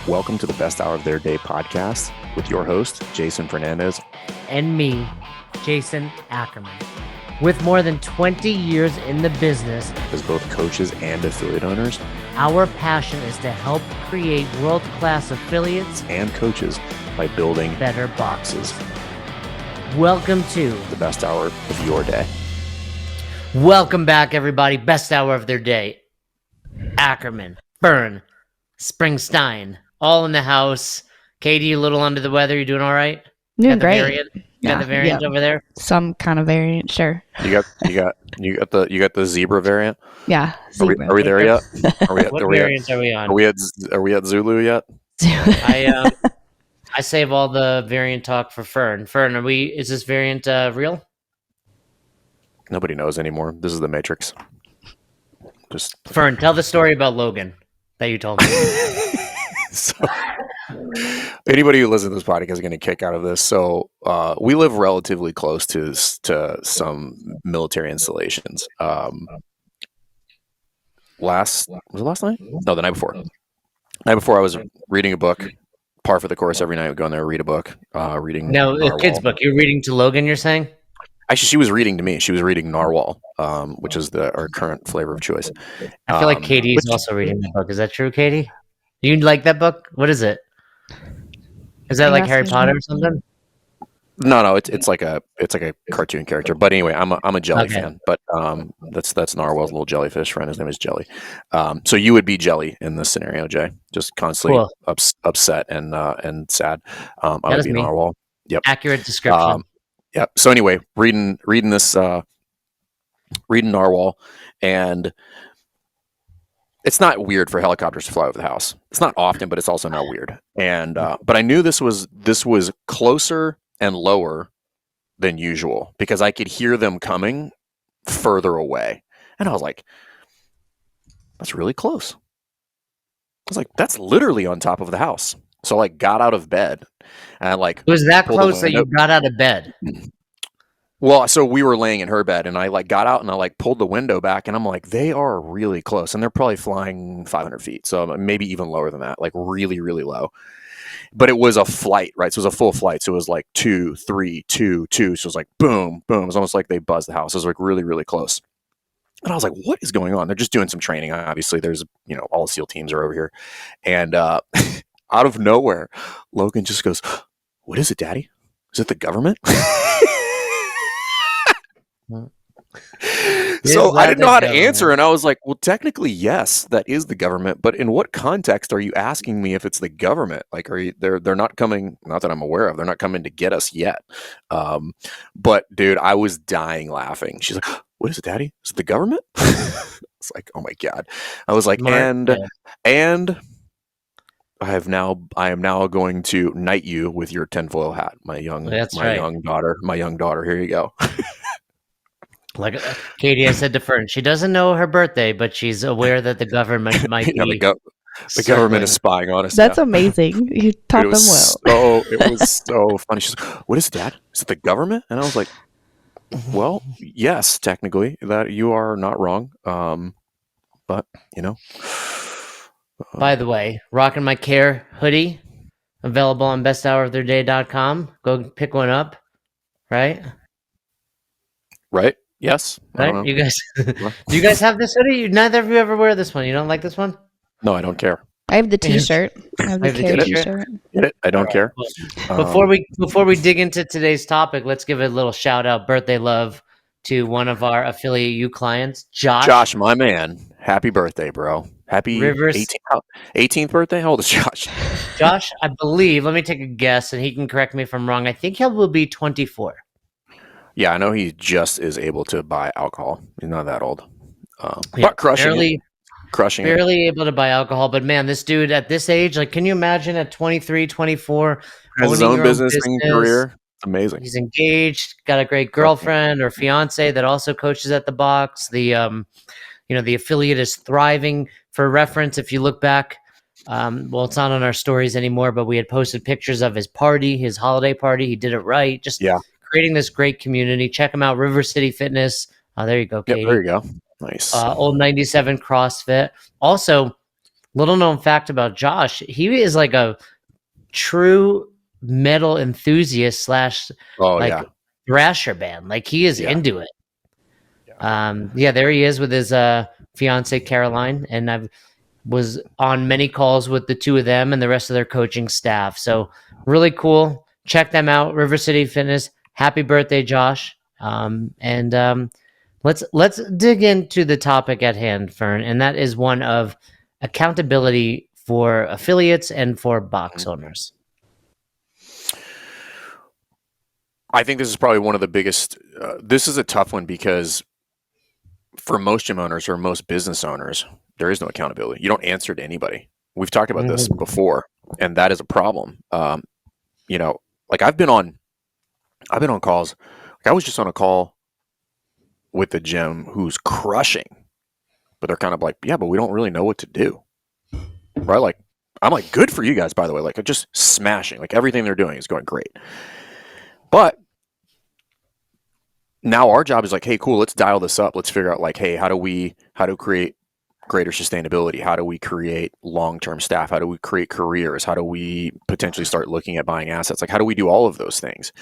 Welcome to the Best Hour of Their Day podcast with your host, Jason Fernandez. And me, Jason Ackerman. With more than 20 years in the business, As both coaches and affiliate owners, our passion is to help create world-class affiliates and coaches by building better boxes. Welcome to the best hour of your day. Welcome back, everybody. Best hour of their day. Ackerman, Byrne, Springstein, all in the house. Katie, a little under the weather. You doing all right? Doing Got the great. variant? Got the variant over there? Some kind of variant, sure. You got the zebra variant. Yeah. Are we there yet? What variant are we on? Are we at Zulu yet? I save all the variant talk for Fern. Fern, is this variant real? Nobody knows anymore. This is the Matrix. Fern, tell the story about Logan that you told me. So, anybody who listens to this podcast is going to kick out of this. So we live relatively close to some military installations. Was it last night? No, the night before. Night before, I was reading a book. Par for the course every night. I would go in there, read a book. Reading. No, a kid's book. You're reading to Logan, you're saying? Actually, she was reading to me. She was reading Narwhal, which is our current flavor of choice. I feel like Katie's also reading the book. Is that true, Katie? You like that book? What is it? Is that like Harry Potter or something? No, it's like a cartoon character. But anyway, I'm a Jelly fan. But that's Narwhal's little jellyfish friend. His name is Jelly. So you would be Jelly in this scenario, Jay. Just constantly upset and sad. I would be Narwhal. Yep. Accurate description. Yep. So anyway, reading Narwhal, and it's not weird for helicopters to fly over the house. It's not often, but it's also not weird. And but I knew this was closer and lower than usual because I could hear them coming further away, and I was like, "That's really close." I was like, "That's literally on top of the house." So I got out of bed and it was that close that you got out of bed? Well, so we were laying in her bed and I got out and I pulled the window back and I'm like, they are really close and they're probably flying 500 feet. So maybe even lower than that, really, really low. But it was a flight, right? So it was a full flight. So it was 2, 3, 2, 2. So it was boom, boom. It was almost like they buzzed the house. It was really, really close. And I was like, what is going on? They're just doing some training. Obviously there's, all the SEAL teams are over here. And, out of nowhere, Logan just goes, "What is it, Daddy? Is it the government?" So I didn't know how to answer, and I was like, "Well, technically, yes, that is the government. But in what context are you asking me if it's the government? Are you? They're not coming. Not that I'm aware of. They're not coming to get us yet. But dude, I was dying laughing. She's like, "What is it, Daddy? Is it the government?" It's like, oh my god. I was like, and. I am now going to knight you with your tinfoil hat, my young daughter. Here you go. Katie, I said to Fern, she doesn't know her birthday, but she's aware that the government might be. The government is spying on us. That's amazing. You taught them well. It was so funny. She's like, "What is it, Dad? Is it the government?" And I was like, "Well, yes, technically, that you are not wrong. But By the way, rocking my Care hoodie, available on besthouroftheirday.com. Go pick one up, right? Right? Yes. Right? You guys, do you guys have this hoodie? Neither of you ever wear this one. You don't like this one? No, I don't care. I have the T-shirt. I have the Care T-shirt. Get it? I don't care. Before we dig into today's topic, let's give a little shout out, birthday love, to one of our affiliate U clients, Josh. Josh, my man. Happy birthday, bro. Happy Rivers. 18th birthday? How old is Josh? Josh, I believe, let me take a guess, and he can correct me if I'm wrong. I think he will be 24. Yeah, I know he just is able to buy alcohol. He's not that old. But crushing barely able to buy alcohol. But man, this dude at this age, can you imagine at 23, 24, has his own business and career? It's amazing. He's engaged, got a great girlfriend or fiance that also coaches at the box. The affiliate is thriving. For reference, if you look back, it's not on our stories anymore, but we had posted pictures of his party, his holiday party. He did it right. Creating this great community. Check him out, River City Fitness. There you go, Katie. Yep, there you go. Nice. Old 97 CrossFit. Also, little known fact about Josh, he is like a true metal enthusiast slash Oh like yeah. thrasher band. Like he is Yeah. into it. Yeah. Yeah, there he is with his fiance Caroline, and I was on many calls with the two of them and the rest of their coaching staff. So really cool. Check them out, River City Fitness. Happy birthday, Josh. Let's dig into the topic at hand, Fern, and that is one of accountability for affiliates and for box owners. I think this is probably one of the biggest. This is a tough one because for most gym owners or most business owners, there is no accountability. You don't answer to anybody. We've talked about this before, and that is a problem. Like I've been on calls. Like I was just on a call with the gym who's crushing, but they're kind of like, yeah, but we don't really know what to do, right? Like I'm like, good for you guys, by the way. Like just smashing. Like everything they're doing is going great, but now our job is like, hey, cool, let's dial this up. Let's figure out like, hey, how do create greater sustainability? How do we create long-term staff? How do we create careers? How do we potentially start looking at buying assets? Like, how do we do all of those things?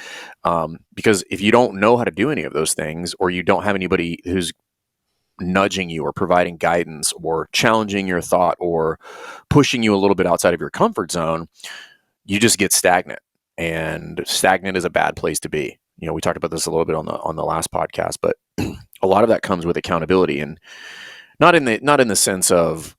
Because if you don't know how to do any of those things, or you don't have anybody who's nudging you or providing guidance or challenging your thought or pushing you a little bit outside of your comfort zone, you just get stagnant. And stagnant is a bad place to be. We talked about this a little bit on the last podcast, but a lot of that comes with accountability, and not in the sense of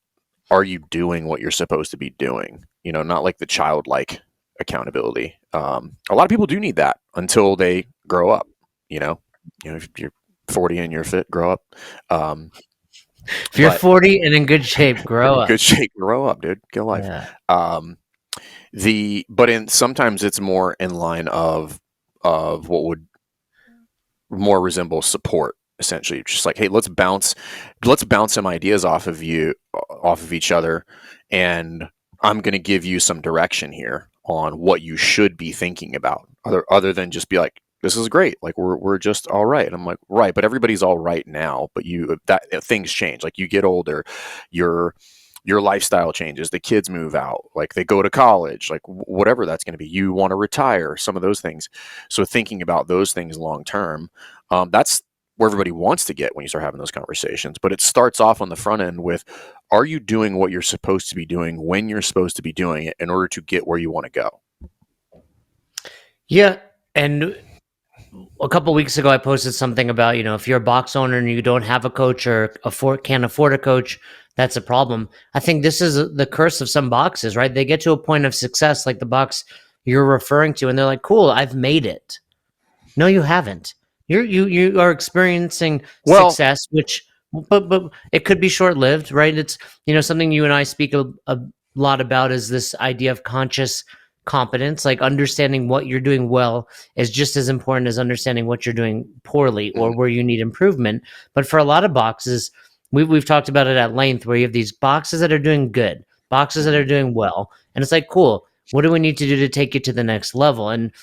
are you doing what you're supposed to be doing? Not like the childlike accountability. A lot of people do need that until they grow up. If you're 40 and you're fit, grow up. If you're 40 and in good shape, grow up. Good shape, grow up, dude. Get life. Yeah. But sometimes it's more in line of what would more resemble support, essentially. Just like, hey, let's bounce some ideas off of each other, and I'm going to give you some direction here on what you should be thinking about, other than just be like, this is great, like we're just all right. And I'm like, right, but everybody's all right now, but things change. Like you get older, your lifestyle changes, the kids move out, like they go to college, like whatever that's going to be, you want to retire, some of those things. So thinking about those things long term, that's where everybody wants to get when you start having those conversations. But it starts off on the front end with, are you doing what you're supposed to be doing when you're supposed to be doing it in order to get where you want to go? Yeah. And a couple of weeks ago, I posted something about, if you're a box owner and you don't have a coach or can't afford a coach, that's a problem. I think this is the curse of some boxes, right? They get to a point of success, like the box you're referring to, and they're like, cool, I've made it. No, you haven't. You are experiencing success, but it could be short-lived, right? It's, something you and I speak a lot about is this idea of conscious competence. Like understanding what you're doing well is just as important as understanding what you're doing poorly or where you need improvement. But for a lot of boxes, we've talked about it at length, where you have these boxes that are doing good, boxes that are doing well, and it's like, cool, what do we need to do to take it to the next level? And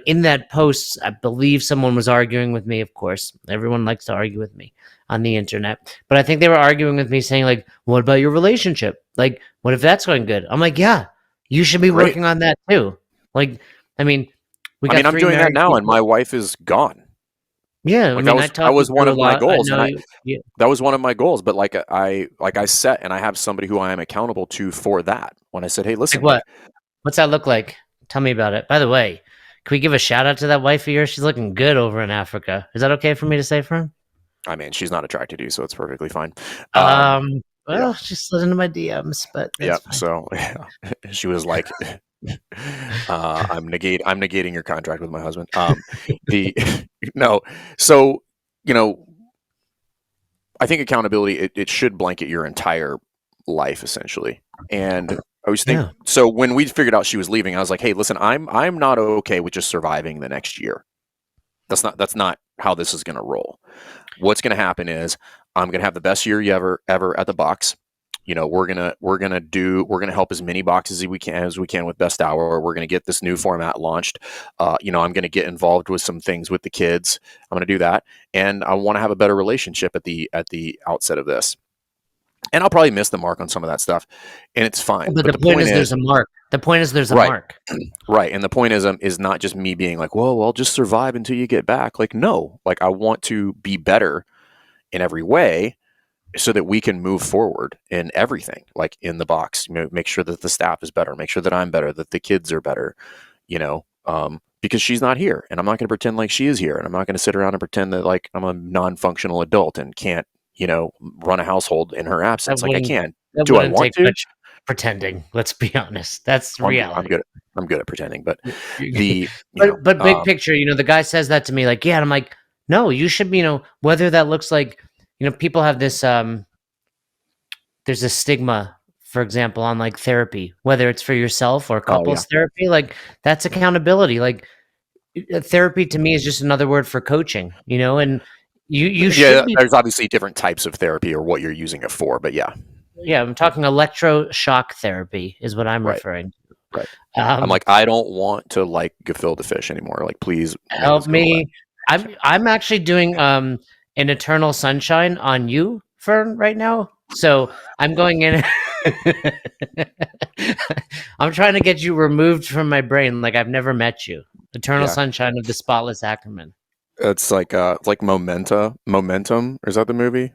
in that post, I believe someone was arguing with me. Of course, everyone likes to argue with me on the internet, but I think they were arguing with me, saying like, what about your relationship? Like, what if that's going good? I'm like, yeah, you should be working on that too. Like, I mean, I'm doing that now, and my wife is gone. Yeah, like that was one of my goals, that was one of my goals. But like I set, and I have somebody who I am accountable to for that. When I said, hey, listen, like what's that look like? Tell me about it. By the way, can we give a shout out to that wife of yours? She's looking good over in Africa. Is that okay for me to say, Fern? I mean, she's not attracted to you, so it's perfectly fine. Well, she slid into my DMs, but that's fine. So she was like, I'm negating your contract with my husband. So I think accountability, it should blanket your entire life, essentially. And I was thinking, so when we figured out she was leaving, I was like, hey, listen, I'm not okay with just surviving the next year. That's not how this is going to roll. What's going to happen is I'm going to have the best year you ever at the box. We're gonna help as many boxes as we can with Best Hour. We're gonna get this new format launched. I'm gonna get involved with some things with the kids. I'm gonna do that, and I want to have a better relationship at the outset of this. And I'll probably miss the mark on some of that stuff, and it's fine. But the point is, there's a mark. The point is, there's a mark. Right. And the point is not just me being like, well, I'll just survive until you get back. Like, no, like I want to be better in every way so that we can move forward in everything, like in the box, make sure that the staff is better, make sure that I'm better, that the kids are better, because she's not here, and I'm not going to pretend like she is here, and I'm not going to sit around and pretend that like I'm a non-functional adult and can't, run a household in her absence. Like I can. Do I want to? Much pretending. Let's be honest. That's reality. I'm good at pretending, but but big picture, the guy says that to me, like, yeah, and I'm like, no, you should be, whether that looks like, people have this, there's a stigma, for example, on like therapy, whether it's for yourself or couples therapy, like that's accountability. Like therapy to me is just another word for coaching, and you should be. There's obviously different types of therapy or what you're using it for, but yeah, I'm talking electroshock therapy is what I'm referring to. Right. I'm like, I don't want to like gefilte fish anymore. Like, please help me. I'm actually doing an Eternal Sunshine on you, Fern, right now. So I'm going in. I'm trying to get you removed from my brain like I've never met you. Eternal Sunshine of the Spotless Ackerman. It's like Momentum. Is that the movie?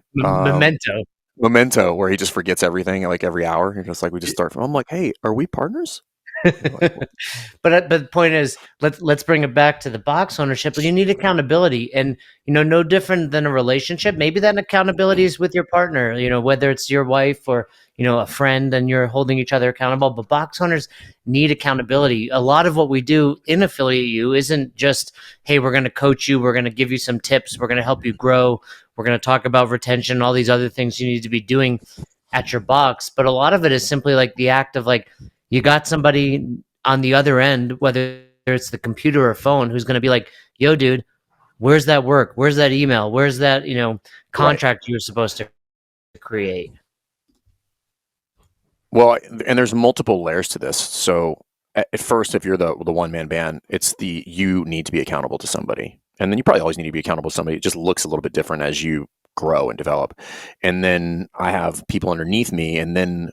Memento, where he just forgets everything like every hour. And just like we just start from. I'm like, hey, are we partners? But the point is, let's bring it back to the box ownership. You need accountability, and no different than a relationship. Maybe that accountability is with your partner. Whether it's your wife or a friend, and you're holding each other accountable. But box owners need accountability. A lot of what we do in Affiliate U isn't just, hey, we're going to coach you, we're going to give you some tips, we're going to help you grow, we're going to talk about retention, all these other things you need to be doing at your box. But a lot of it is simply like the act of like, you got somebody on the other end, whether it's the computer or phone, who's going to be like, yo, dude, where's that work? Where's that email? Where's that, contract you were supposed to create? Well, and there's multiple layers to this. So at first, if you're the one-man band, it's you need to be accountable to somebody. And then you probably always need to be accountable to somebody. It just looks a little bit different as you grow and develop. And then I have people underneath me, and then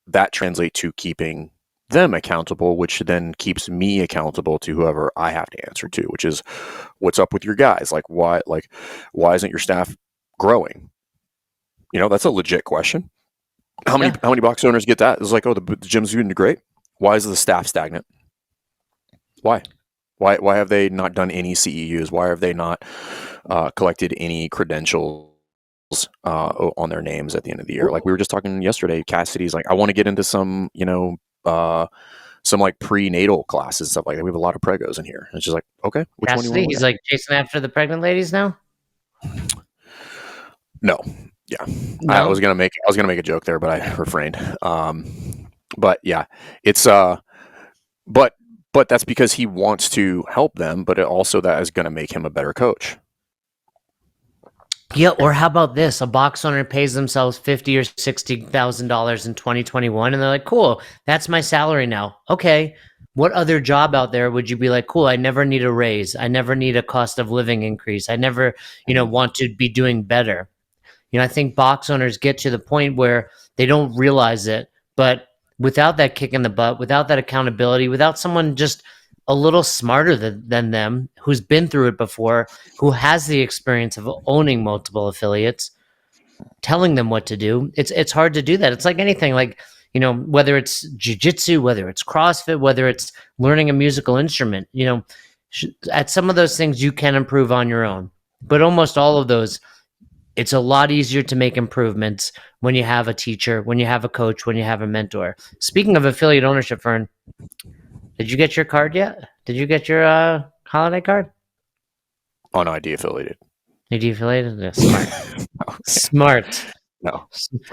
that translates to keeping them accountable, which then keeps me accountable to whoever I have to answer to, which is what's up with your guys? Like why isn't your staff growing? That's a legit question. How many box owners get that? It's like, oh, the gym's doing great. Why is the staff stagnant? Why have they not done any CEUs? Why have they not collected any credentials on their names at the end of the year? Like we were just talking yesterday, Cassidy's like, I want to get into some, some like prenatal classes, stuff like that. We have a lot of pregos in here. It's just like, okay, which Cassidy, one do you want? He's like chasing after the pregnant ladies now? No. Yeah. No? I was gonna make a joke there, but I refrained. But yeah, it's but that's because he wants to help them, but also that is gonna make him a better coach. Yeah, or how about this? A box owner pays themselves $50,000 or $60,000 in 2021, and they're like, "Cool, that's my salary now." Okay, what other job out there would you be like, "Cool, I never need a raise. I never need a cost of living increase. I never, want to be doing better." I think box owners get to the point where they don't realize it, but without that kick in the butt, without that accountability, without someone just a little smarter than them, who's been through it before, who has the experience of owning multiple affiliates, telling them what to do, it's hard to do that. It's like anything, like, whether it's jiu-jitsu, whether it's CrossFit, whether it's learning a musical instrument, at some of those things you can improve on your own. But almost all of those, it's a lot easier to make improvements when you have a teacher, when you have a coach, when you have a mentor. Speaking of affiliate ownership, Fern, did you get your card yet? Did you get your holiday card? Oh, no, I de-affiliated. You de-affiliated? Yeah, smart. Okay. Smart. No,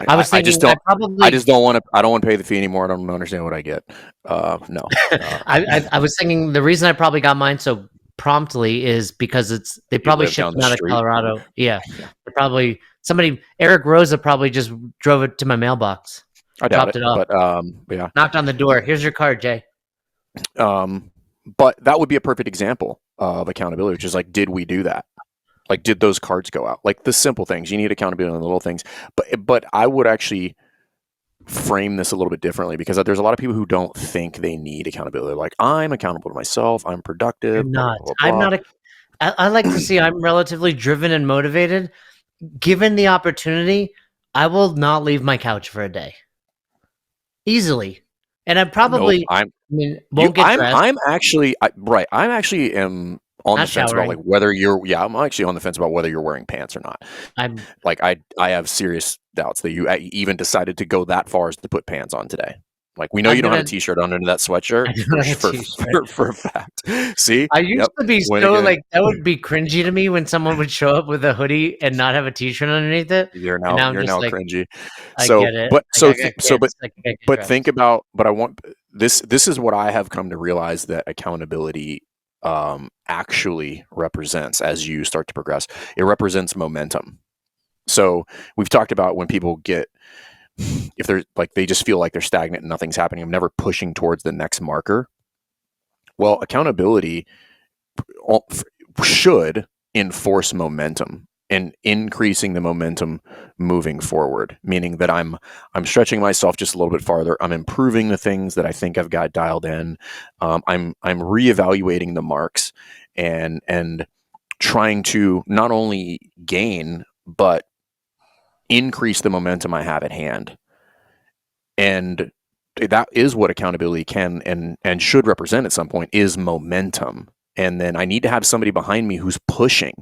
I was thinking. I just don't want to. I don't want to pay the fee anymore. I don't understand what I get. No. I was thinking the reason I probably got mine so promptly is because they probably shipped them out of Colorado. Yeah. Probably Eric Rosa probably just drove it to my mailbox. I doubt dropped it off. But yeah. Knocked on the door. Here's your card, Jay. But that would be a perfect example of accountability, which is like, did we do that? Like, did those cards go out? Like the simple things. You need accountability on the little things. But I would actually frame this a little bit differently, because there's a lot of people who don't think they need accountability. They're like, I'm accountable to myself. I'm productive. I'm Blah, not. blah, blah, I'm blah. not. I like to see I'm relatively driven and motivated. Given the opportunity, I will not leave my couch for a day. Easily. And I probably, Nope, won't get dressed. I'm actually right. I'm actually am on Not the fence about showering. like whether you're. Yeah, I'm actually on the fence about whether you're wearing pants or not. I'm Like I have serious doubts that you even decided to go that far as to put pants on today. Like, we know I'm you don't have a gonna. t-shirt under that I sweatshirt don't have a t-shirt. for a fact. See, I used yep. to be When so again, like that would be cringy to me when someone would show up with a hoodie and not have a t-shirt underneath it. you're And now I'm you're just now like, cringy. I So, get it. but Like, I got kids. Like, I get but think dressed. about. But I want this. This is what I have come to realize that accountability actually represents as you start to progress. It represents momentum. So we've talked about when people get, if they're like, they just feel like they're stagnant and nothing's happening, I'm never pushing towards the next marker. Well, accountability should enforce momentum and increasing the momentum moving forward, meaning that I'm stretching myself just a little bit farther. I'm improving the things that I think I've got dialed in. I'm reevaluating the marks and trying to not only gain but increase the momentum I have at hand. And that is what accountability can and should represent at some point, is momentum. And then I need to have somebody behind me who's pushing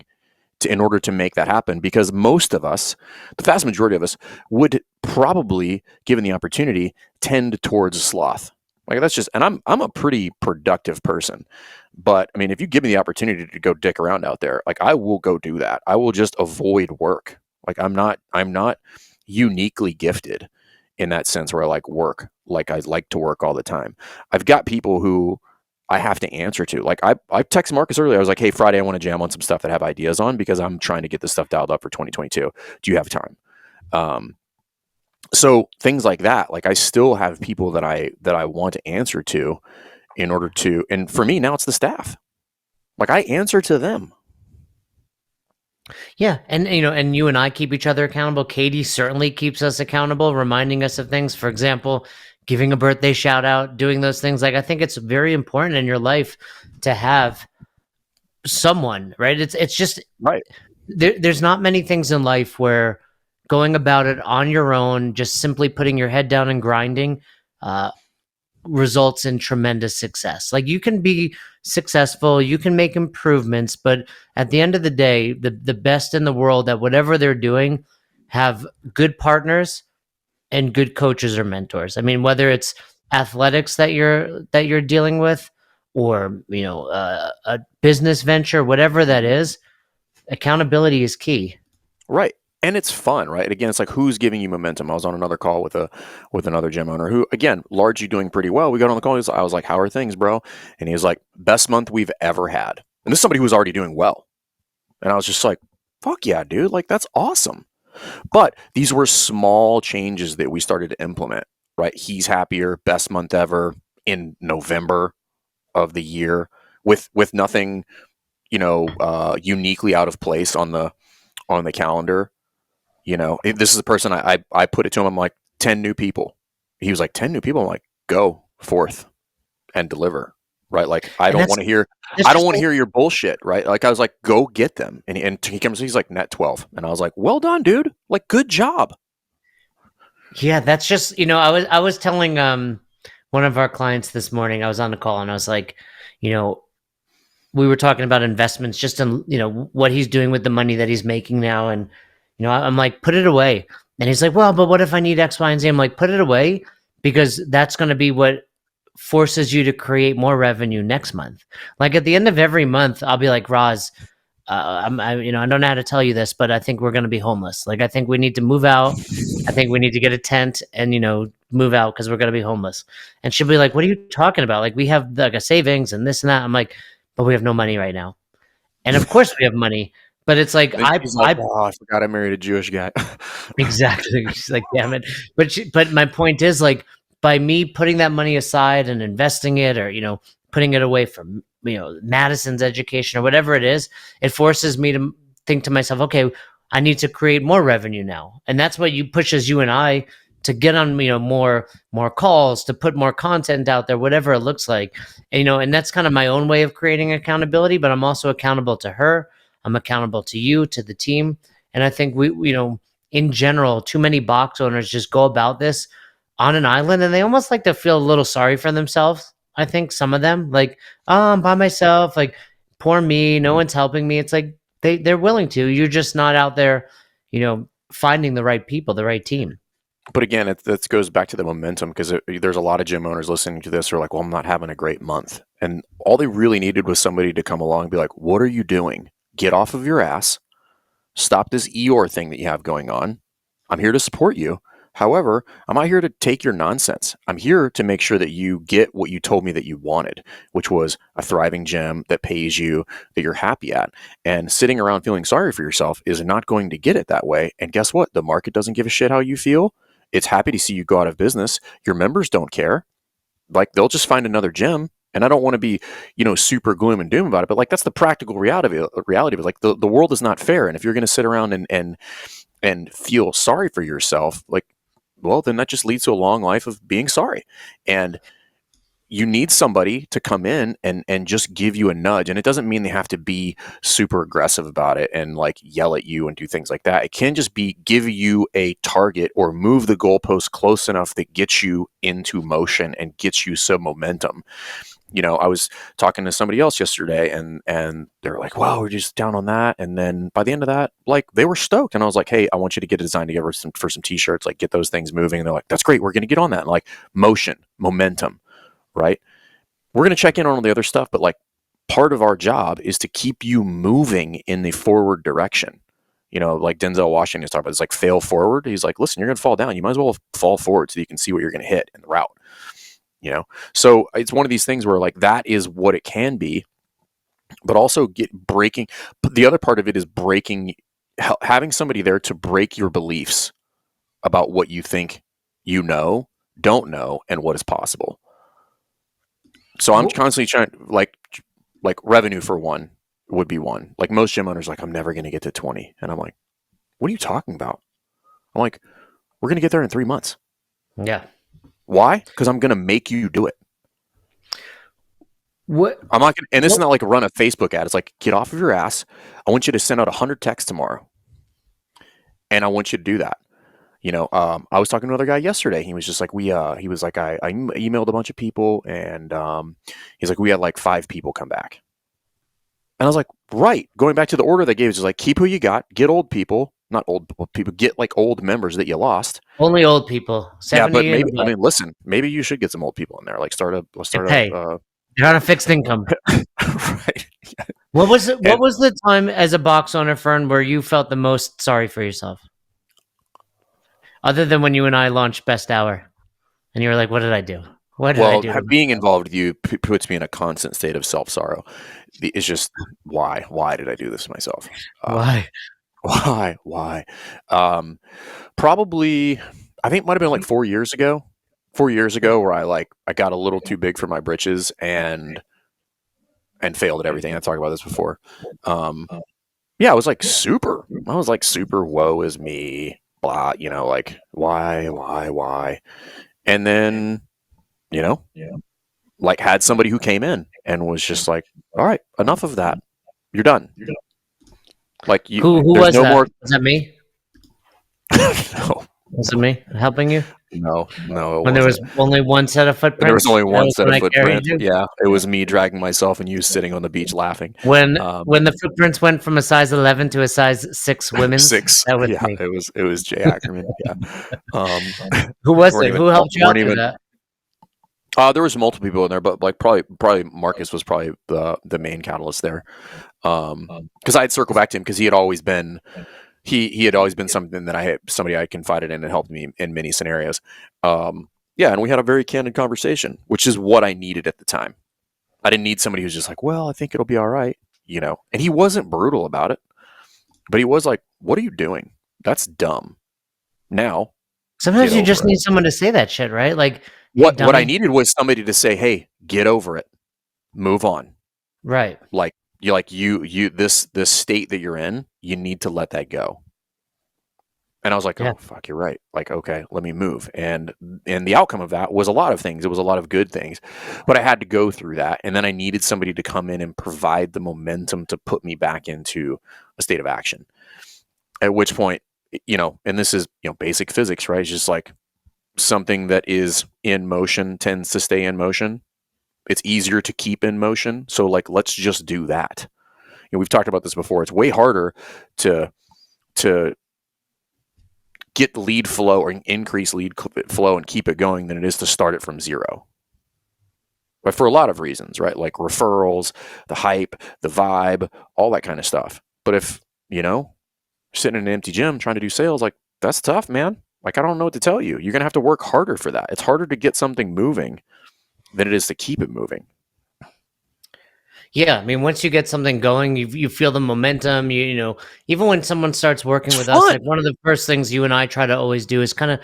in order to make that happen, because most of us, the vast majority of us, would probably, given the opportunity, tend towards sloth. Like, that's just, and I'm a pretty productive person, but I mean, if you give me the opportunity to go dick around out there, like, I will go do that. I will just avoid work. Like, I'm not uniquely gifted in that sense where I like work. Like, I like to work all the time. I've got people who I have to answer to. Like, I texted Marcus earlier. I was like, hey, Friday, I want to jam on some stuff that I have ideas on, because I'm trying to get this stuff dialed up for 2022. Do you have time? So things like that. Like, I still have people that I want to answer to in order to, and for me now it's the staff. Like, I answer to them. Yeah, and and you and I keep each other accountable. Katie certainly keeps us accountable, reminding us of things. For example, giving a birthday shout out, doing those things. Like, I think it's very important in your life to have someone, right? It's just Right. There's not many things in life where going about it on your own, just simply putting your head down and grinding, results in tremendous success. Like, you can be successful, you can make improvements, but at the end of the day, the best in the world at whatever they're doing have good partners and good coaches or mentors. I mean, whether it's athletics that you're dealing with, or a business venture, whatever that is, accountability is key. Right. And it's fun, right? Again, it's like, who's giving you momentum? I was on another call with another gym owner who, again, largely doing pretty well. We got on the call. I was like, how are things, bro? And he was like, best month we've ever had. And this is somebody who was already doing well. And I was just like, fuck yeah, dude. Like, that's awesome. But these were small changes that we started to implement, right? He's happier, best month ever in November of the year, with nothing, uniquely out of place on the calendar. This is a person I put it to him. I'm like, 10 new people. He was like, 10 new people. I'm like, go forth and deliver. Right. Like, I don't want to hear your bullshit. Right. Like, I was like, go get them. And he comes, he's like, net 12. And I was like, well done, dude. Like, good job. Yeah. That's just, I was telling, one of our clients this morning, I was on the call and I was like, we were talking about investments, just in, what he's doing with the money that he's making now. And, I'm like, put it away. And he's like, well, but what if I need X, Y, and Z? I'm like, put it away, because that's going to be what forces you to create more revenue next month. Like, at the end of every month, I'll be like, Roz, I don't know how to tell you this, but I think we're going to be homeless. Like, I think we need to move out. I think we need to get a tent and, move out, because we're going to be homeless. And she'll be like, what are you talking about? Like, we have like a savings and this and that. I'm like, but we have no money right now. And of course we have money, but it's like, I forgot I married a Jewish guy. Exactly. She's like, damn it. But my point is, like, by me putting that money aside and investing it, or, putting it away from, Madison's education or whatever it is, it forces me think to myself, okay, I need to create more revenue now. And that's what pushes you and I to get on, more calls, to put more content out there, whatever it looks like. And, and that's kind of my own way of creating accountability, but I'm also accountable to her. I'm accountable to you, to the team. And I think we in general, too many box owners just go about this on an island and they almost like to feel a little sorry for themselves. I think some of them like, oh, I'm by myself, like poor me, no one's helping me. It's like they're willing to. You're just not out there, finding the right people, the right team. But again, that goes back to the momentum, because there's a lot of gym owners listening to this who are like, well, I'm not having a great month. And all they really needed was somebody to come along and be like, what are you doing? Get off of your ass. Stop this Eeyore thing that you have going on. I'm here to support you. However, I'm not here to take your nonsense. I'm here to make sure that you get what you told me that you wanted, which was a thriving gym that pays you, that you're happy at. And sitting around feeling sorry for yourself is not going to get it that way. And guess what? The market doesn't give a shit how you feel. It's happy to see you go out of business. Your members don't care. Like, they'll just find another gym. And I don't want to be, super gloom and doom about it, but like, that's the practical reality of it. Like, the world is not fair. And if you're going to sit around and feel sorry for yourself, like, well, then that just leads to a long life of being sorry. And you need somebody to come in and just give you a nudge. And it doesn't mean they have to be super aggressive about it and like yell at you and do things like that. It can just be give you a target or move the goalpost close enough that gets you into motion and gets you some momentum. I was talking to somebody else yesterday and they're like, wow, we're just down on that. And then by the end of that, like, they were stoked. And I was like, hey, I want you to get a design together for some t-shirts, like, get those things moving. And they're like, that's great. We're going to get on that. And like, motion, momentum, right? We're going to check in on all the other stuff, but like, part of our job is to keep you moving in the forward direction. Like Denzel Washington is talking about, it's like fail forward. He's like, listen, you're going to fall down. You might as well fall forward so you can see what you're going to hit in the route. So it's one of these things where like, that is what it can be, but also breaking. But the other part of it is having somebody there to break your beliefs about what you think, don't know, and what is possible. So I'm constantly trying, like revenue for one would be one. Like, most gym owners, like, I'm never going to get to 20. And I'm like, what are you talking about? I'm like, we're going to get there in 3 months. Yeah. Why? Because I'm going to make you do it. What? I'm not going to, and this is not like run a Facebook ad. It's like, get off of your ass. I want you to send out 100 texts tomorrow. And I want you to do that. I was talking to another guy yesterday. He was just like, he was like, I emailed a bunch of people, and he's like, we had like 5 people come back. And I was like, right. Going back to the order they gave, is just like, keep who you got, get old people, not old people, get like old members that you lost. Only old people. 70 yeah, but maybe, I mean, listen, maybe you should get some old people in there. Like, let's start a you're on a fixed income. Right. Yeah. What was the time as a box owner, Fern, where you felt the most sorry for yourself? Other than when you and I launched Best Hour, and you were like, "What did I do? What did I do?" Being involved with you puts me in a constant state of self-sorrow. It's just, why? Why did I do this to myself? Why? Probably, I think it might have been like 4 years ago. 4 years ago, where I got a little too big for my britches and failed at everything. I talked about this before. Yeah, I was like super woe is me. Blah, like, why? And then, like, had somebody who came in and was just like, all right, enough of that. You're done. Like, who was that? Was that me? No. Was it me helping you? No. When there was only one set of footprints? There was only one set of footprints. Yeah, it was me dragging myself and you sitting on the beach laughing. When the footprints went from a size 11 to a size 6 women's? 6. That was me. It was Jay Ackerman. Yeah. Who was it? Who helped you out with that? There was multiple people in there, but like probably Marcus was probably the main catalyst there. Because I'd circle back to him because he had always been something that somebody I confided in and helped me in many scenarios. And we had a very candid conversation, which is what I needed at the time. I didn't need somebody who's just like, well, I think it'll be all right, and he wasn't brutal about it, but he was like, what are you doing? That's dumb. Now, sometimes you just need someone to say that shit, right? Like, what I needed was somebody to say, hey, get over it, move on. Right. Like, this state that you're in, you need to let that go. And I was like, Yeah. oh, fuck, you're right. Like, okay, let me move. And the outcome of that was a lot of things. It was a lot of good things, but I had to go through that. And then I needed somebody to come in and provide the momentum to put me back into a state of action. At which point, and this is, basic physics, right? It's just like something that is in motion tends to stay in motion. It's easier to keep in motion. So like, let's just do that. We've talked about this before. It's way harder to get lead flow or increase lead flow and keep it going than it is to start it from zero. But for a lot of reasons, right? Like referrals, the hype, the vibe, all that kind of stuff. But if, sitting in an empty gym trying to do sales, like that's tough, man. Like, I don't know what to tell you. You're going to have to work harder for that. It's harder to get something moving than it is to keep it moving. Yeah, I mean, once you get something going, you feel the momentum. Even when someone starts working with us, like one of the first things you and I try to always do is kind of,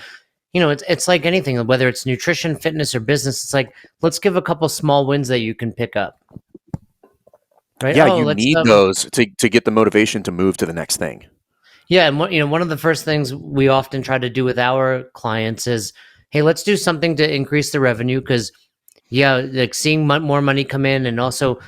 it's like anything, whether it's nutrition, fitness, or business. It's like, let's give a couple small wins that you can pick up. Right? Yeah, you need those to get the motivation to move to the next thing. Yeah, and one of the first things we often try to do with our clients is, hey, let's do something to increase the revenue because, like seeing more money come in and also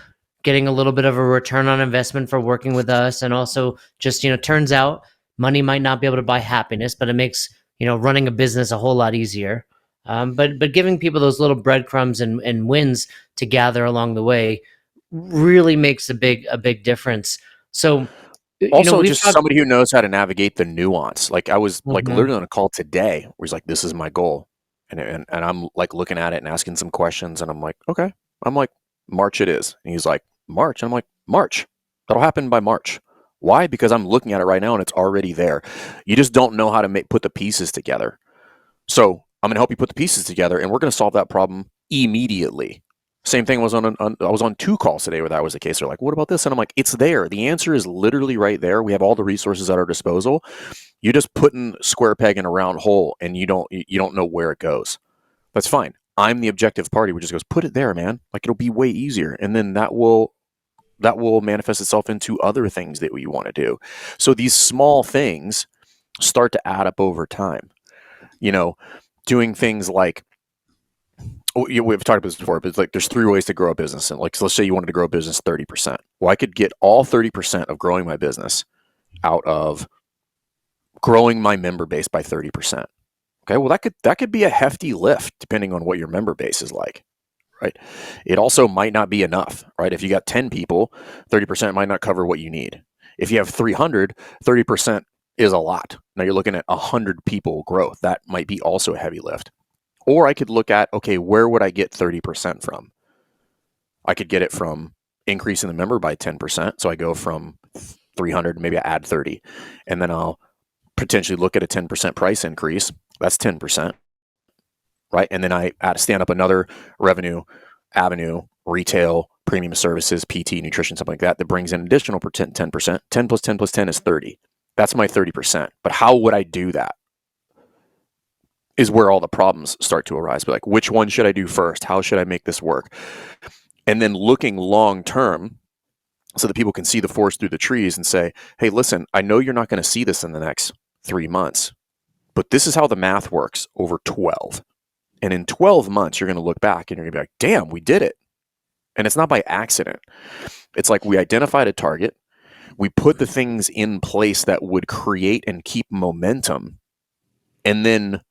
getting a little bit of a return on investment for working with us, and also just turns out money might not be able to buy happiness, but it makes running a business a whole lot easier. But giving people those little breadcrumbs and wins to gather along the way really makes a big difference. So also just somebody who knows how to navigate the nuance. Like I was like literally on a call today where he's like, this is my goal. And I'm like looking at it and asking some questions and I'm like, okay. I'm like, March it is. And he's like, March. And I'm like, March. That'll happen by March. Why? Because I'm looking at it right now and it's already there. You just don't know how to put the pieces together. So I'm going to help you put the pieces together and we're going to solve that problem immediately. Same thing was I was on 2 calls today where that was the case. They're like, what about this? And I'm like, it's there. The answer is literally right there. We have all the resources at our disposal. You're just putting square peg in a round hole and you don't know where it goes. That's fine. I'm the objective party which just goes, put it there, man. Like it'll be way easier. And then that will manifest itself into other things that we want to do. So these small things start to add up over time. Doing things like, we've talked about this before, but it's like there's 3 ways to grow a business. And like, so let's say you wanted to grow a business 30%. Well, I could get all 30% of growing my business out of growing my member base by 30%. Okay. Well, that could be a hefty lift depending on what your member base is like, right? It also might not be enough, right? If you got 10 people, 30% might not cover what you need. If you have 300, 30% is a lot. Now you're looking at 100 people growth. That might be also a heavy lift. Or I could look at, okay, where would I get 30% from? I could get it from increasing the member by 10%. So I go from 300, maybe I add 30. And then I'll potentially look at a 10% price increase. That's 10%, right? And then I stand up another revenue avenue, retail, premium services, PT, nutrition, something like that brings in additional 10%. 10 plus 10 plus 10 is 30. That's my 30%. But how would I do that? Is where all the problems start to arise. But like, which one should I do first? How should I make this work? And then looking long term so that people can see the forest through the trees and say, hey, listen, I know you're not going to see this in the next 3 months, but this is how the math works over 12. And in 12 months, you're going to look back and you're going to be like, damn, we did it. And it's not by accident. It's like we identified a target. We put the things in place that would create and keep momentum, and then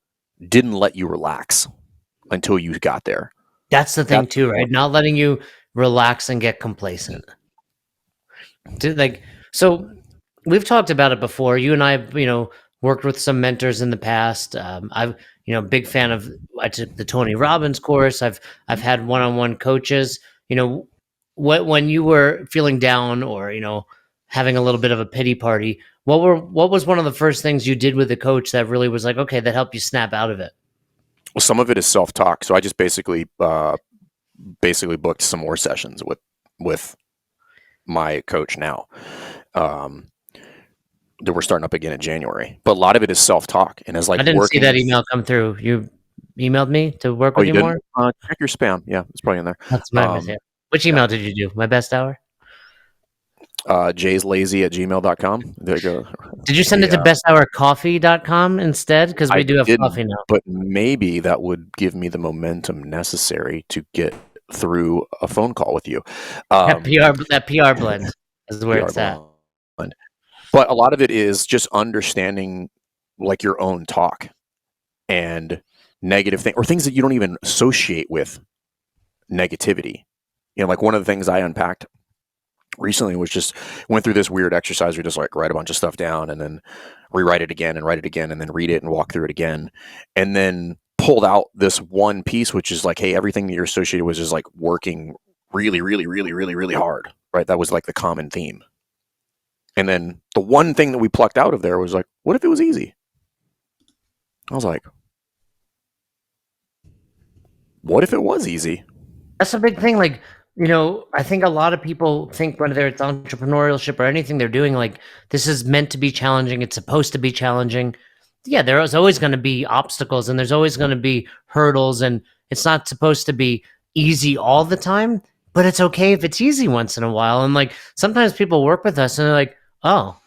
didn't let you relax until you got there. That's the thing too, right? Not letting you relax and get complacent. So we've talked about it before. You and I, worked with some mentors in the past. I've, big fan of. I took the Tony Robbins course. I've had one-on-one coaches. When you were feeling down or having a little bit of a pity party, what was one of the first things you did with the coach that really was like, okay, that helped you snap out of it? Well, some of it is self-talk. So I just basically booked some more sessions with my coach now. That we're starting up again in January, but a lot of it is self-talk and is like, I didn't see that email come through. You emailed me to work with you more? Check your spam. Yeah, it's probably in there. That's my mistake. Which email did you do? My best hour? jayslazy@gmail.com. Did you send it to besthourcoffee.com instead? Because we do have coffee now. But maybe that would give me the momentum necessary to get through a phone call with you. That PR blend is where it's at. But a lot of it is just understanding like your own talk and negative things or things that you don't even associate with negativity. You know, like one of the things I unpacked recently was just went through this weird exercise where you just like write a bunch of stuff down and then rewrite it again and write it again and then read it and walk through it again. And then pulled out this one piece, which is like, hey, everything that you're associated with is like working really, really, really, really, really hard, right? That was like the common theme. And then the one thing that we plucked out of there was like, what if it was easy? I was like, what if it was easy? That's a big thing. Like, you know, I think a lot of people think whether it's entrepreneurship or anything they're doing, like this is meant to be challenging. It's supposed to be challenging. Yeah, there's always going to be obstacles and there's always going to be hurdles, and it's not supposed to be easy all the time, but it's okay if it's easy once in a while. And like sometimes people work with us and they're like, oh,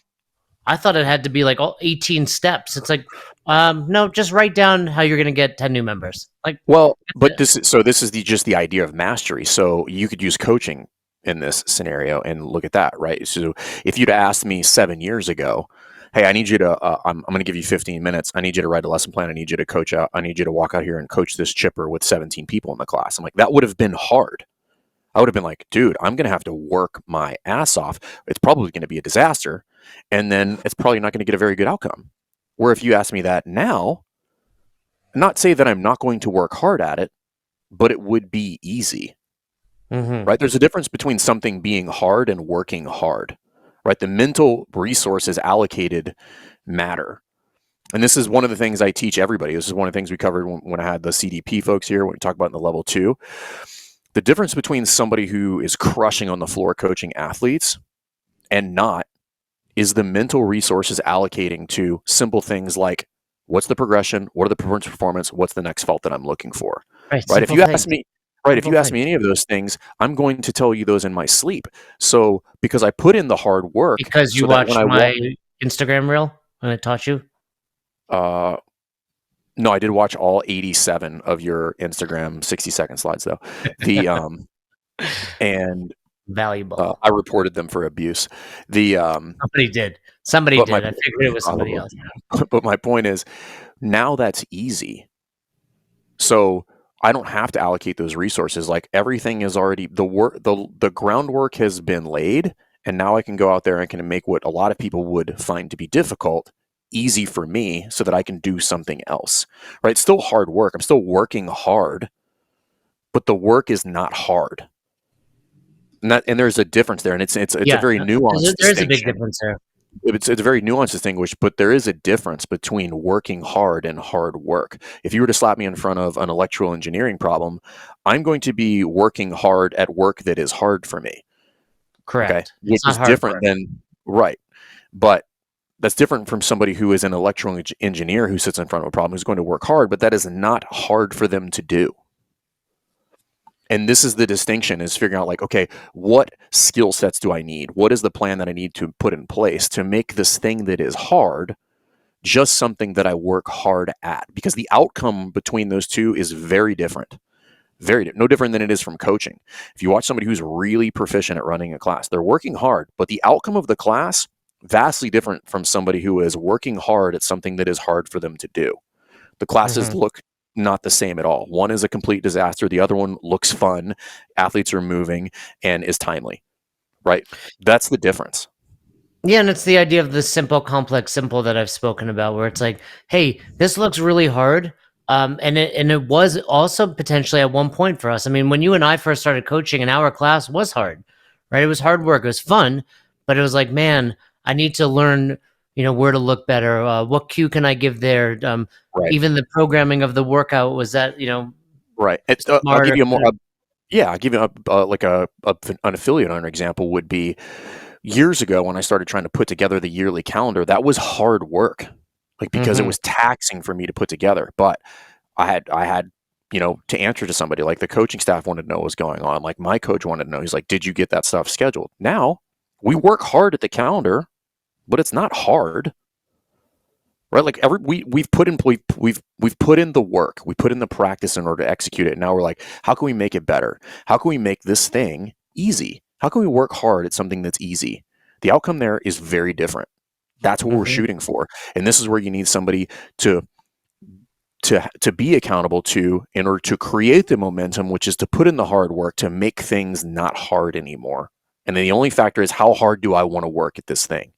I thought it had to be like all 18 steps. It's like, no, just write down how you're going to get 10 new members. Like, well, but this is just the idea of mastery. So you could use coaching in this scenario and look at that, right? So if you'd asked me 7 years ago, hey, I need you to, I'm going to give you 15 minutes. I need you to write a lesson plan. I need you to coach out. I need you to walk out here and coach this chipper with 17 people in the class. I'm like, that would have been hard. I would have been like, dude, I'm going to have to work my ass off. It's probably going to be a disaster. And then it's probably not going to get a very good outcome. Where if you ask me that now, not say that I'm not going to work hard at it, but it would be easy, right? There's a difference between something being hard and working hard, right? The mental resources allocated matter. And this is one of the things I teach everybody. This is one of the things we covered when I had the CDP folks here, when we talked about in the level 2. The difference between somebody who is crushing on the floor coaching athletes and not is the mental resources allocating to simple things like, what's the progression? What are the performance? What's the next felt that I'm looking for? Right. If you ask me, if you ask me any of those things, I'm going to tell you those in my sleep. So because I put in the hard work. Because you watched my Instagram reel when I taught you? No, I did watch all 87 of your Instagram 60-second slides though. And valuable. I reported them for abuse. Somebody did. Somebody did. I figured it was somebody else. But my point is, now that's easy. So I don't have to allocate those resources. Like everything is already the groundwork has been laid, and now I can go out there and can make what a lot of people would find to be difficult easy for me, so that I can do something else. Right? It's still hard work. I'm still working hard, but the work is not hard. And there's a difference there, and it's a very nuanced. There's a big difference there. It's a very nuanced distinguish, but there is a difference between working hard and hard work. If you were to slap me in front of an electrical engineering problem, I'm going to be working hard at work that is hard for me. Correct. Okay? Which is different than right, but that's different from somebody who is an electrical engineer who sits in front of a problem who's going to work hard, but that is not hard for them to do. And this is the distinction, is figuring out like, okay, what skill sets do I need? What is the plan that I need to put in place to make this thing that is hard just something that I work hard at? Because the outcome between those two is very different. No different than it is from coaching. If you watch somebody who's really proficient at running a class, they're working hard, but the outcome of the class, vastly different from somebody who is working hard at something that is hard for them to do. The classes look not the same at all. One is a complete disaster. The other one looks fun. Athletes are moving and is timely, right? That's the difference. Yeah, and it's the idea of the simple, complex, simple that I've spoken about, where it's like, hey, this looks really hard. And it was also potentially at one point for us. I mean, when you and I first started coaching, an hour class was hard, right? It was hard work. It was fun, but it was like, man, I need to learn, where to look better. What cue can I give there? Right. Even the programming of the workout was that, right. I'll give you a more, I'll give you an affiliate on an example would be years ago when I started trying to put together the yearly calendar. That was hard work, like because it was taxing for me to put together. But I had to answer to somebody, like the coaching staff wanted to know what was going on. Like my coach wanted to know. He's like, "Did you get that stuff scheduled?" Now We work hard at the calendar, but it's not hard. Right? Like we've put in the work, we put in the practice in order to execute it. And now we're like, how can we make it better? How can we make this thing easy? How can we work hard at something that's easy? The outcome there is very different. That's what we're shooting for. And this is where you need somebody to be accountable to in order to create the momentum, which is to put in the hard work to make things not hard anymore. And then the only factor is, how hard do I want to work at this thing?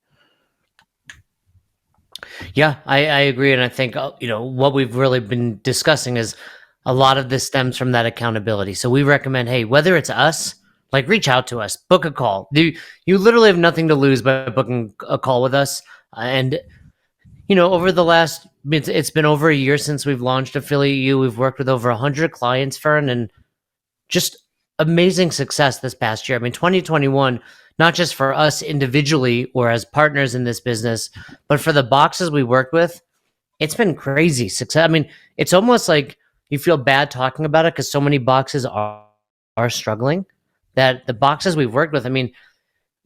Yeah, I agree. And I think, what we've really been discussing is a lot of this stems from that accountability. So we recommend, hey, whether it's us, like, reach out to us, book a call. You literally have nothing to lose by booking a call with us. And, over the last, it's been over a year since we've launched Affiliate U. We've worked with over 100 clients, Fern, and just amazing success this past year. I mean, 2021, not just for us individually or as partners in this business, but for the boxes we worked with, it's been crazy success. I mean, it's almost like you feel bad talking about it because so many boxes are struggling, that the boxes we've worked with, I mean,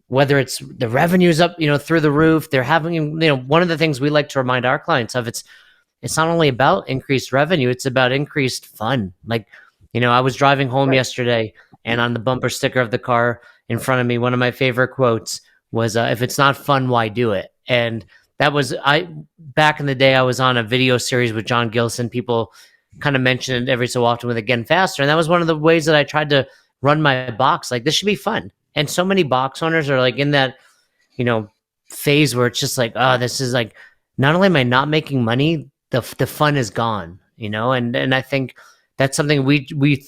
whether it's the revenue's up, through the roof, they're having, one of the things we like to remind our clients of, it's not only about increased revenue, it's about increased fun. Like, I was driving home yesterday, and on the bumper sticker of the car in front of me, one of my favorite quotes was, if it's not fun, why do it? And that was, back in the day, I was on a video series with John Gilson. People kind of mentioned it every so often with Again Faster. And that was one of the ways that I tried to run my box. Like, this should be fun. And so many box owners are like in that, phase where it's just like, oh, this is like, not only am I not making money, the fun is gone, and I think that's something we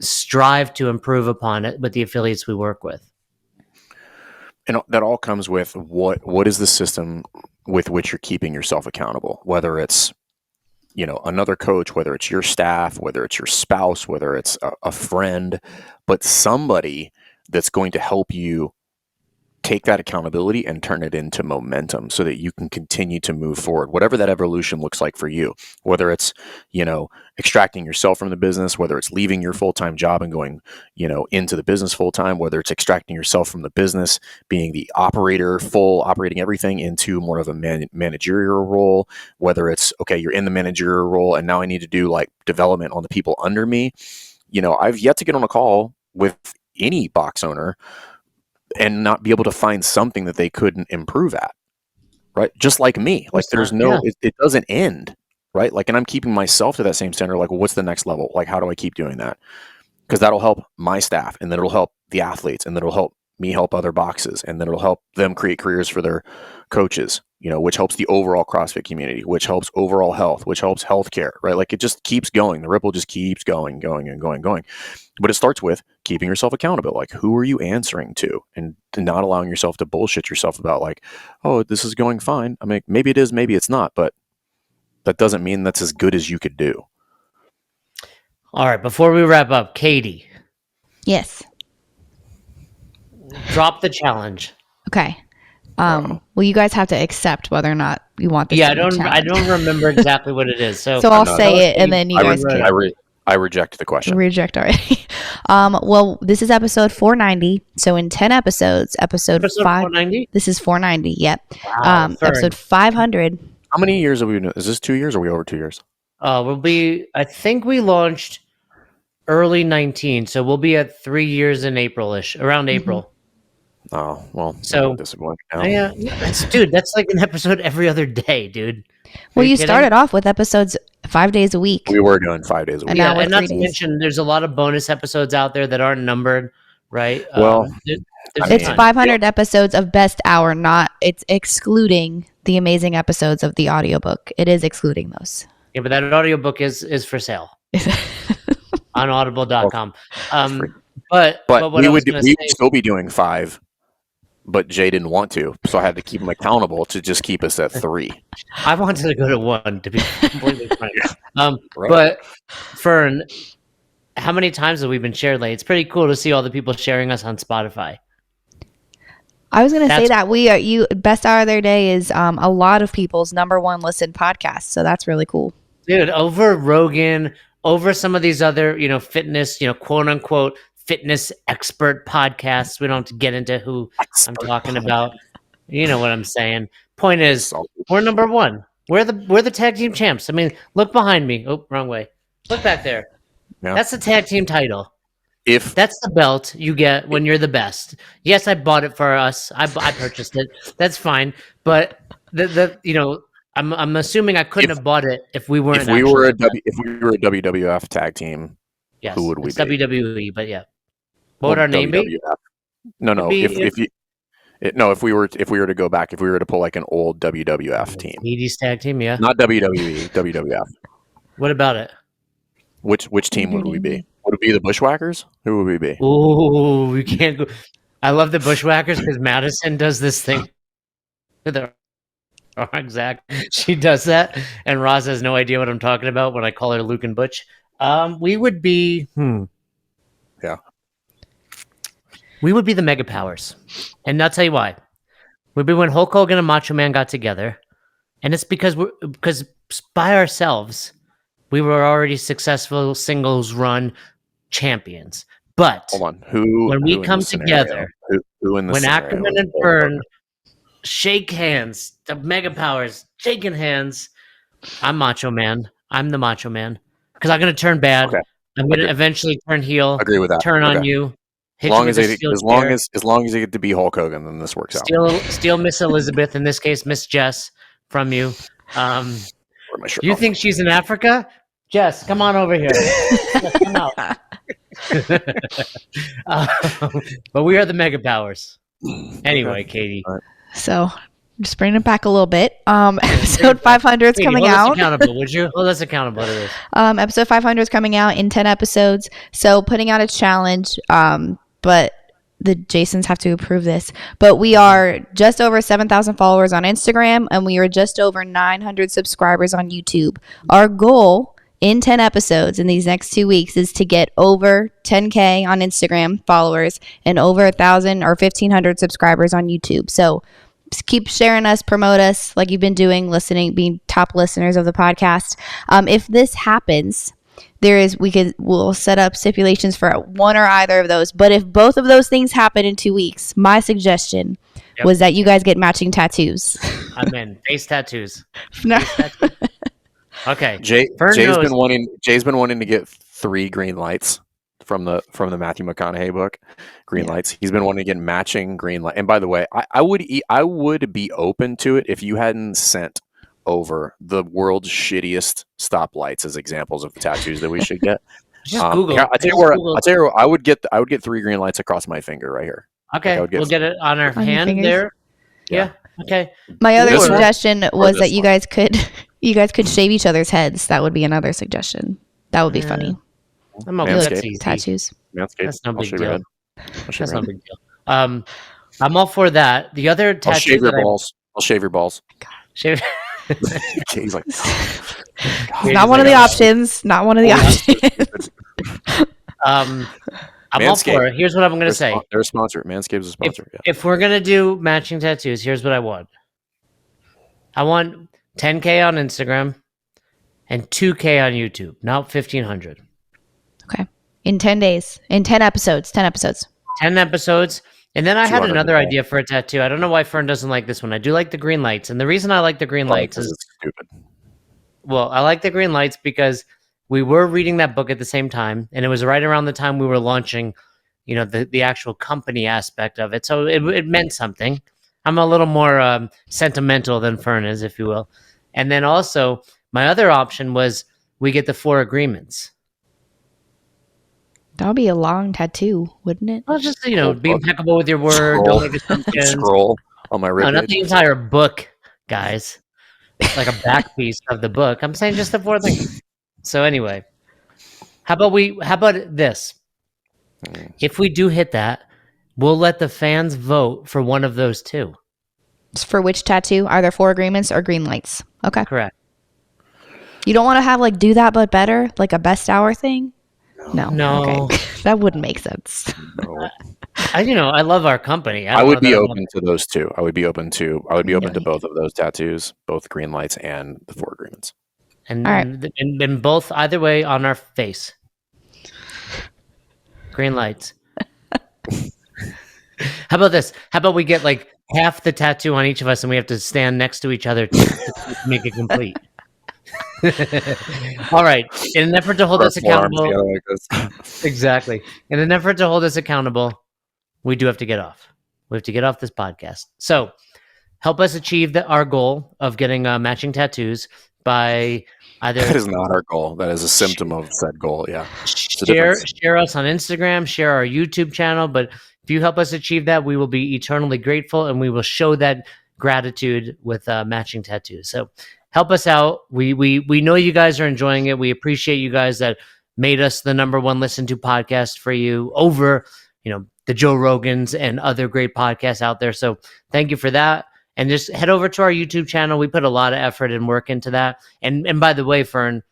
strive to improve upon it with the affiliates we work with. And that all comes with what is the system with which you're keeping yourself accountable, whether it's, another coach, whether it's your staff, whether it's your spouse, whether it's a friend, but somebody that's going to help you take that accountability and turn it into momentum so that you can continue to move forward, whatever that evolution looks like for you, whether it's, extracting yourself from the business, whether it's leaving your full-time job and going, into the business full-time, whether it's extracting yourself from the business, being the operator, operating everything into more of a managerial role, whether it's, okay, you're in the managerial role and now I need to do like development on the people under me. I've yet to get on a call with any box owner and not be able to find something that they couldn't improve at, right? Just like me, like there's no, it doesn't end, right? Like, and I'm keeping myself to that same standard. Like, well, what's the next level? Like, how do I keep doing that? Because that'll help my staff, and then it'll help the athletes, and then it'll help me help other boxes, and then it'll help them create careers for their coaches, which helps the overall CrossFit community, which helps overall health, which helps healthcare, right? Like, it just keeps going. The ripple just keeps going. But it starts with keeping yourself accountable. Like, who are you answering to? And not allowing yourself to bullshit yourself about like, oh, this is going fine. I mean, maybe it is, maybe it's not, but that doesn't mean that's as good as you could do. All right. Before we wrap up, Katie. Yes. Drop the challenge. Okay. Well, you guys have to accept whether or not you want this. Yeah, I don't remember exactly what it is. So I'll say it, and then you guys can. I reject the question. Reject already. Well, this is episode 490. So in 10 episodes, episode 590. This is 490. Yep. Wow, episode 500. How many years have we been? Is this 2 years or are we over 2 years? I think we launched early 19, so we'll be at 3 years in April-ish, around April. Oh, well, so disappointing now. Yeah, that's like an episode every other day, dude. Well, you started off with episodes 5 days a week. We were doing 5 days a week. And not to mention, there's a lot of bonus episodes out there that aren't numbered, right? Well, it's 500 episodes of best hour, it's excluding the amazing episodes of the audiobook. It is excluding those. Yeah, but that audiobook is for sale on audible.com. But we would still be doing 5. But Jay didn't want to, so I had to keep him accountable to just keep us at 3. I wanted to go to 1, to be completely frank. Right. But Fern, how many times have we been shared lately? It's pretty cool to see all the people sharing us on Spotify. I was going to say that best hour of their day is a lot of people's number one listened podcast, so that's really cool. Dude, over Rogan, over some of these other, fitness, quote unquote fitness expert podcasts. We don't have to get into who I'm talking about. You know what I'm saying. Point is, we're number one. We're the tag team champs. I mean, look behind me. Oh, wrong way. Look back there. Yeah. That's the tag team title. If that's the belt you get when you're the best. Yes, I bought it for us. I purchased it. That's fine. But I'm assuming I couldn't have bought it if we weren't. If we were a WWF tag team, yes, who would we be? WWE, but yeah. What would our name be? No. If we were to go back, if we were to pull like an old WWF team, 80s tag team, yeah, not WWE, WWF. What about it? Which team would we be? Would it be the Bushwhackers? Who would we be? Oh, we can't go. I love the Bushwhackers because Madison does this thing. Exactly. She does that, and Roz has no idea what I'm talking about when I call her Luke and Butch. We would be. Yeah. We would be the Mega Powers, and I'll tell you why. We'd be when Hulk Hogan and Macho Man got together, and it's because by ourselves, we were already successful singles run champions. But hold on, when we come together, who in the when Ackerman and Fern shake hands, the Mega Powers shaking hands, I'm Macho Man. I'm the Macho Man because I'm gonna turn bad. Okay. I'm gonna eventually turn heel. Agree with that. Turn on you. As long as they get to be Hulk Hogan, then this works out. Steal Miss Elizabeth, in this case, Miss Jess, from you. You think she's in Africa? Jess, come on over here. Jess, come out. But we are the Mega Powers. Anyway, Katie. Right. So, just bring it back a little bit. Episode 500 is coming out. Hold us accountable, would you? Hold us accountable to this. Episode 500 is coming out in 10 episodes. So, putting out a challenge. But the Jasons have to approve this. But we are just over 7,000 followers on Instagram, and we are just over 900 subscribers on YouTube. Our goal in 10 episodes in these next 2 weeks is to get over 10K on Instagram followers and over 1,000 or 1,500 subscribers on YouTube. So just keep sharing us, promote us like you've been doing, listening, being top listeners of the podcast. If this happens, we'll set up stipulations for one or either of those. But if both of those things happen in 2 weeks, my suggestion was that you guys get matching tattoos. I'm in. Face tattoos. No. Face tattoos. Okay. Jay's been wanting to get 3 green lights from the Matthew McConaughey book. Green lights. He's been wanting to get matching green light. And by the way, I would be open to it if you hadn't sent over the world's shittiest stoplights as examples of tattoos that we should get. Just Google. I tell you where I would get 3 green lights across my finger right here. Okay, we'll get it on our hand there. Yeah. Okay. My other suggestion was that you guys could shave each other's heads. That would be another suggestion. That would be funny. I'm okay with tattoos. That's no big deal. That's no big deal. I'm all for that. The other tattoo. I'll shave your balls. Shave. He's like, not one of the options. Not one of the options. I'm all for it. Here's what I'm going to say. They're a sponsor. Manscaped's a sponsor. If we're going to do matching tattoos, here's what I want. I want 10K on Instagram and 2K on YouTube, not 1,500. Okay. In 10 days. In 10 episodes. 10 episodes. 10 episodes. And then I had another idea for a tattoo. I don't know why Fern doesn't like this one. I do like the green lights. And the reason I like the green lights is stupid. Well, I like the green lights because we were reading that book at the same time. And it was right around the time we were launching, the actual company aspect of it. So it meant something. I'm a little more sentimental than Fern is, if you will. And then also, my other option was we get the 4 agreements. That would be a long tattoo, wouldn't it? Well, just, be impeccable with your word. Don't make assumptions. Scroll on my ribcage. No, not the entire book, guys. Like a back piece of the book. I'm saying just the 4 things. So anyway, how about this? If we do hit that, we'll let the fans vote for one of those 2. For which tattoo? Are there 4 agreements or green lights? Okay. Correct. You don't want to have do that but better, like a best hour thing? No. Okay. That wouldn't make sense. No. I love our company. I would be open to those 2. I would be open to both of those tattoos, both green lights and the 4 agreements. And both either way on our face. Green lights. How about this? How about we get like half the tattoo on each of us and we have to stand next to each other to make it complete? All right. In an effort to hold Our us forearms accountable. together like this. Exactly. In an effort to hold us accountable, we do have to get off. We have to get off this podcast. So help us achieve our goal of getting matching tattoos by either That is not our goal. That is a symptom of said goal. Yeah. share us on Instagram, share our YouTube channel. But if you help us achieve that, we will be eternally grateful, and we will show that gratitude with matching tattoos. So help us out. We know you guys are enjoying it. We appreciate you guys that made us the #1 listened to podcast for you over, the Joe Rogans and other great podcasts out there. So thank you for that. And just head over to our YouTube channel. We put a lot of effort and work into that. And by the way, Fern,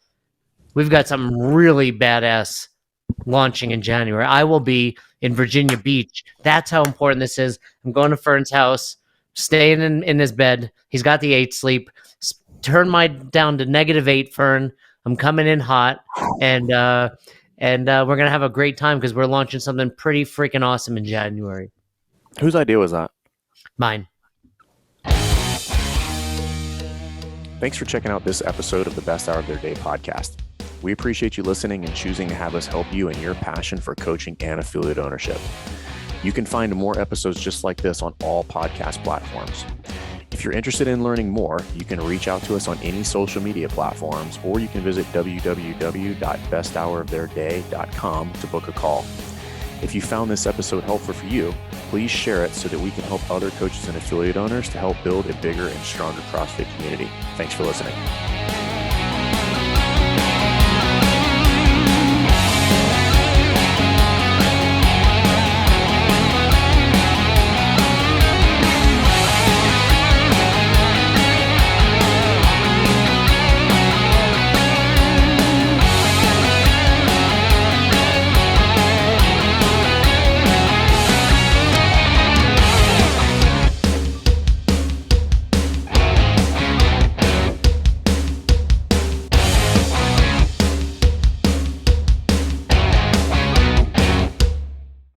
we've got something really badass launching in January. I will be in Virginia Beach. That's how important this is. I'm going to Fern's house, staying in his bed. He's got the 8 sleep. Turn my down to -8, Fern. I'm coming in hot, and we're gonna have a great time because we're launching something pretty freaking awesome in January. Whose idea was that? Mine. Thanks for checking out this episode of the Best Hour of Their Day podcast. We appreciate you listening and choosing to have us help you in your passion for coaching and affiliate ownership. You can find more episodes just like this on all podcast platforms. If you're interested in learning more, you can reach out to us on any social media platforms, or you can visit www.besthouroftheirday.com to book a call. If you found this episode helpful for you, please share it so that we can help other coaches and affiliate owners to help build a bigger and stronger CrossFit community. Thanks for listening.